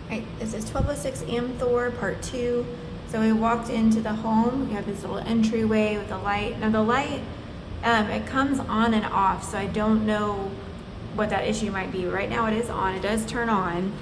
Right, this is 1206 Amthor Part 2. So we walked into the home. We have this little entryway with a light. Now the light, it comes on and off, so I don't know what that issue might be. Right now it is on. It does turn on.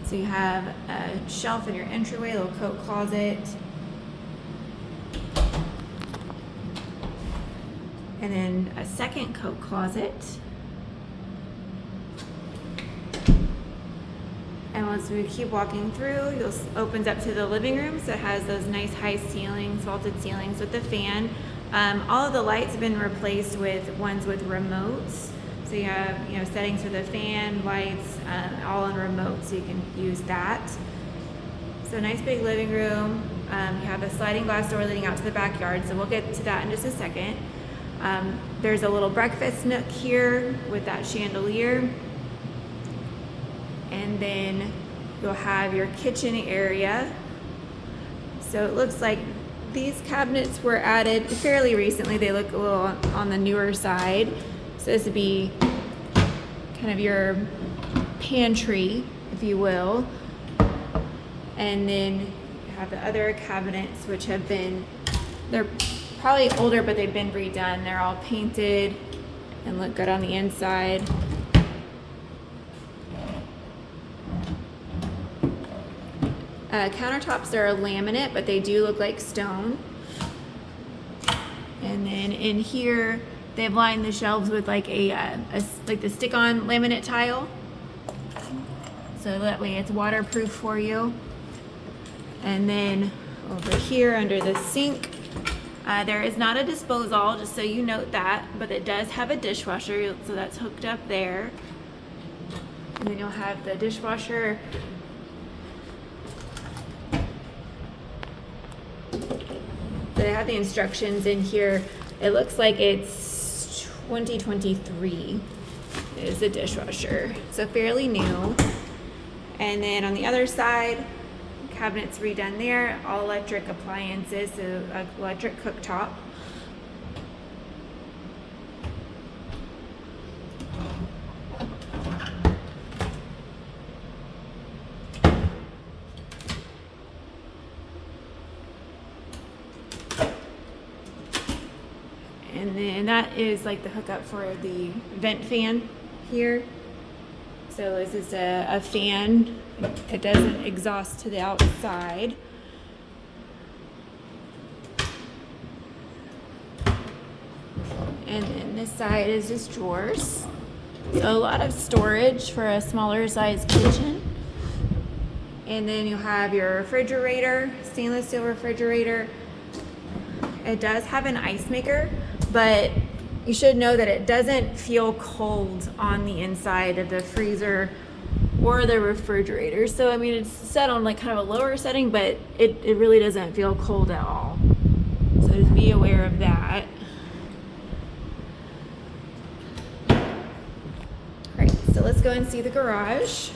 So you have a shelf in your entryway, a little coat closet. And then a second coat closet. And once we keep walking through, it opens up to the living room. So it has those nice high ceilings, vaulted ceilings with the fan. All of the lights have been replaced with ones with remotes. So you have, settings for the fan, lights, all on remote, so you can use that. So nice big living room. You have a sliding glass door leading out to the backyard. So we'll get to that in just a second. There's a little breakfast nook here with that chandelier. And then you'll have your kitchen area. So it looks like these cabinets were added fairly recently. They look a little on the newer side. So this would be kind of your pantry, if you will. And then you have the other cabinets, which they're probably older, but they've been redone. They're all painted and look good on the inside. Countertops are laminate, but they do look like stone. And then in here, they've lined the shelves with like like the stick-on laminate tile. So that way it's waterproof for you. And then over here under the sink, there is not a disposal, just so you note that, but it does have a dishwasher, so that's hooked up there. And then you'll have the dishwasher. So they have the instructions in here. It looks like it's 2023 is the dishwasher, so fairly new. And then on the other side, cabinets redone there, all electric appliances, so electric cooktop. And then that is like the hookup for the vent fan here. So this is a fan. It doesn't exhaust to the outside. And then this side is just drawers. So a lot of storage for a smaller size kitchen. And then you'll have your refrigerator, stainless steel refrigerator. It does have an ice maker, but you should know that it doesn't feel cold on the inside of the freezer or the refrigerator. So I mean, it's set on like kind of a lower setting, but it really doesn't feel cold at all. So just be aware of that. All right, so let's go and see the garage.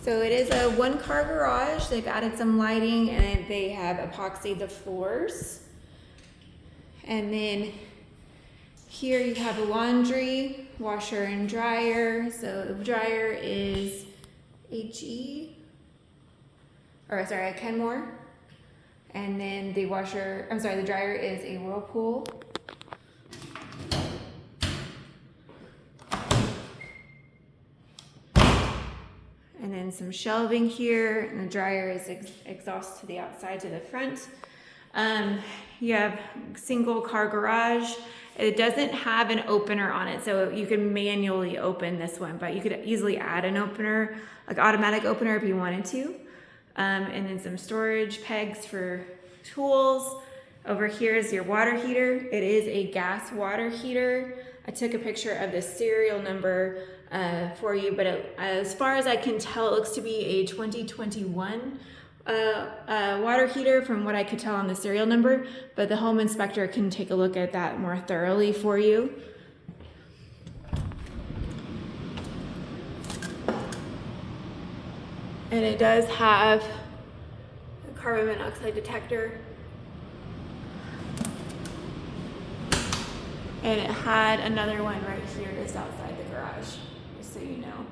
So it is a one-car garage. They've added some lighting and they have epoxied the floors. And then here you have a laundry, washer and dryer. So the dryer is a Kenmore. And then the dryer is a Whirlpool. And then some shelving here, and the dryer is exhaust to the outside to the front. You have single car garage. It doesn't have an opener on it, so you can manually open this one, but you could easily add an opener, like automatic opener if you wanted to. And then some storage pegs for tools. Over here is your water heater. It is a gas water heater. I took a picture of the serial number for you, but as far as I can tell, it looks to be a 2021 water heater from what I could tell on the serial number, but the home inspector can take a look at that more thoroughly for you. And it does have a carbon monoxide detector. And it had another one right here just outside the garage, just so you know.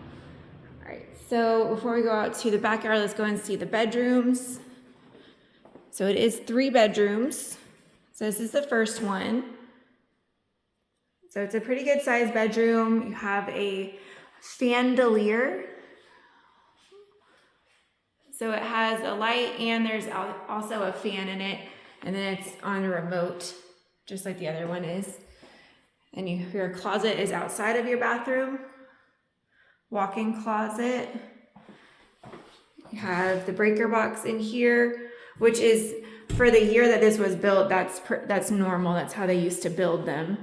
All right, so before we go out to the backyard, let's go and see the bedrooms. So it is 3 bedrooms. So this is the first one. So it's a pretty good sized bedroom. You have a chandelier. So it has a light and there's also a fan in it. And then it's on a remote, just like the other one is. And your closet is outside of your bathroom. Walk-in closet. You have the breaker box in here, which is, for the year that this was built, that's normal. That's how they used to build them.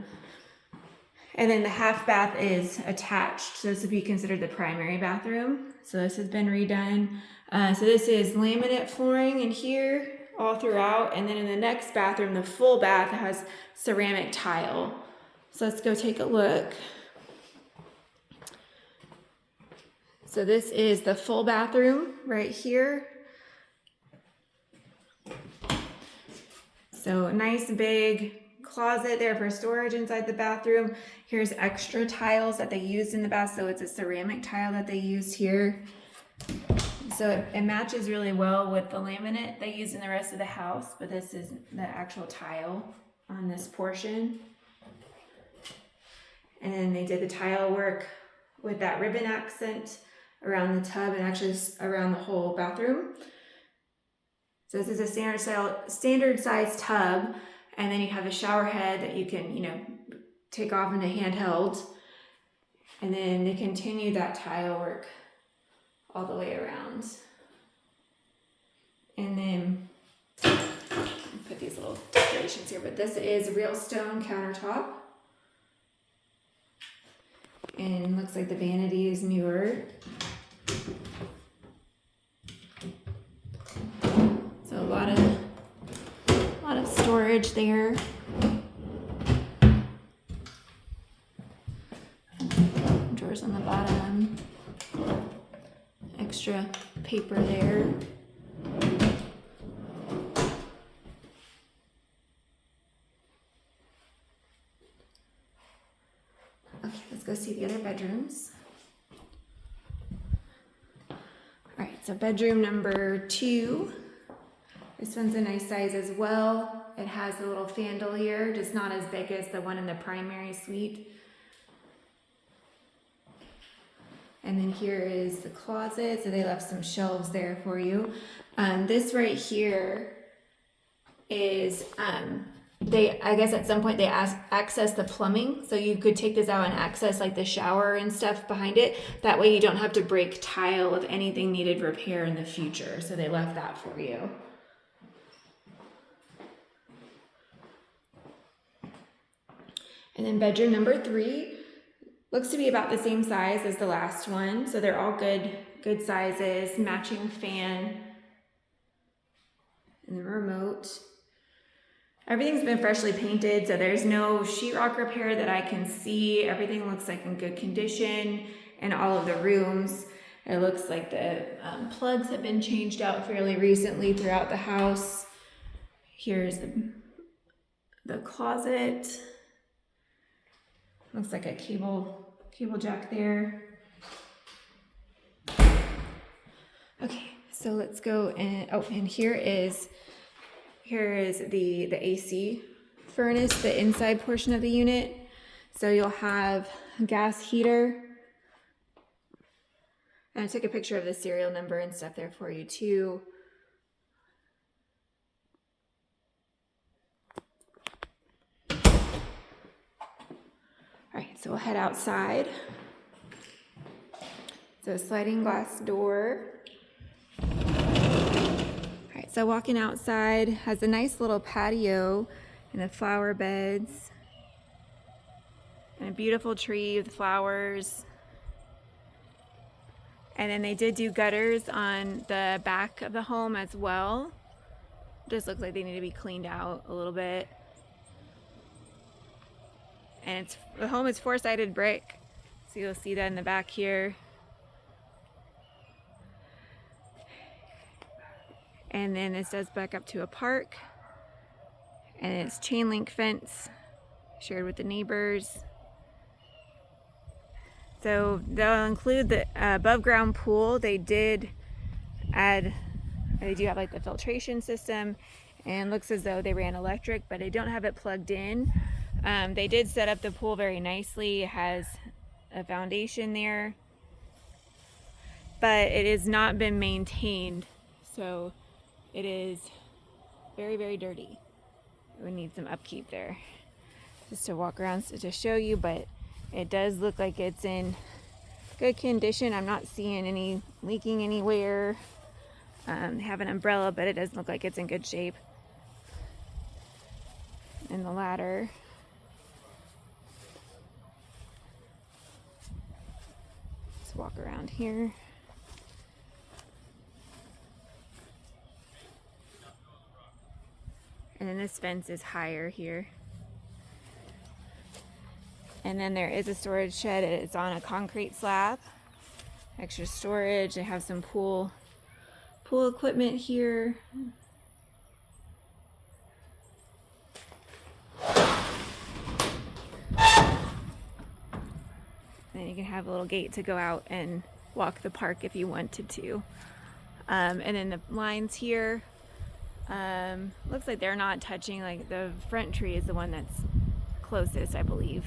And then the half bath is attached. So this would be considered the primary bathroom. So this has been redone. So this is laminate flooring in here all throughout. And then in the next bathroom, the full bath has ceramic tile. So let's go take a look. So this is the full bathroom right here. So a nice big closet there for storage inside the bathroom. Here's extra tiles that they used in the bath. So it's a ceramic tile that they used here. So it matches really well with the laminate they use in the rest of the house, but this is the actual tile on this portion. And then they did the tile work with that ribbon accent around the tub and actually around the whole bathroom. So this is a standard size tub, and then you have a shower head that you can, take off into handheld. And then they continue that tile work all the way around. And then put these little decorations here, but this is real stone countertop. And looks like the vanity is newer. So a lot of storage there. Drawers on the bottom. Extra paper there. Okay, let's go see the other bedrooms. All right, so bedroom number 2. This one's a nice size as well. It has a little chandelier, just not as big as the one in the primary suite. And then here is the closet. So they left some shelves there for you. This right here is, I guess at some point they access the plumbing. So you could take this out and access like the shower and stuff behind it. That way you don't have to break tile if anything needed repair in the future. So they left that for you. And then bedroom number 3 looks to be about the same size as the last one. So they're all good sizes, matching fan and the remote. Everything's been freshly painted, so there's no sheetrock repair that I can see. Everything looks like in good condition in all of the rooms. It looks like the plugs have been changed out fairly recently throughout the house. Here's the closet. Looks like a cable jack there. Okay, so let's go and here is the AC furnace, the inside portion of the unit. So you'll have a gas heater. And I took a picture of the serial number and stuff there for you too. All right, so we'll head outside. So a sliding glass door. All right, so walking outside has a nice little patio and the flower beds and a beautiful tree with flowers. And then they did do gutters on the back of the home as well. Just looks like they need to be cleaned out a little bit. And the home is 4-sided brick, so you'll see that in the back here. And then this does back up to a park, and it's chain link fence shared with the neighbors. So they'll include the above ground pool. They do have like the filtration system, and looks as though they ran electric, but they don't have it plugged in. They did set up the pool very nicely. It has a foundation there, but it has not been maintained, so it is very, very dirty. It would need some upkeep there. Just to walk around to show you, but it does look like it's in good condition. I'm not seeing any leaking anywhere. They have an umbrella, but it doesn't look like it's in good shape. And the ladder. Let's walk around here. And then this fence is higher here. And then there is a storage shed. It's on a concrete slab. Extra storage. They have some pool equipment here. Then you can have a little gate to go out and walk the park if you wanted to. And then the lines here, looks like they're not touching. Like the front tree is the one that's closest, I believe.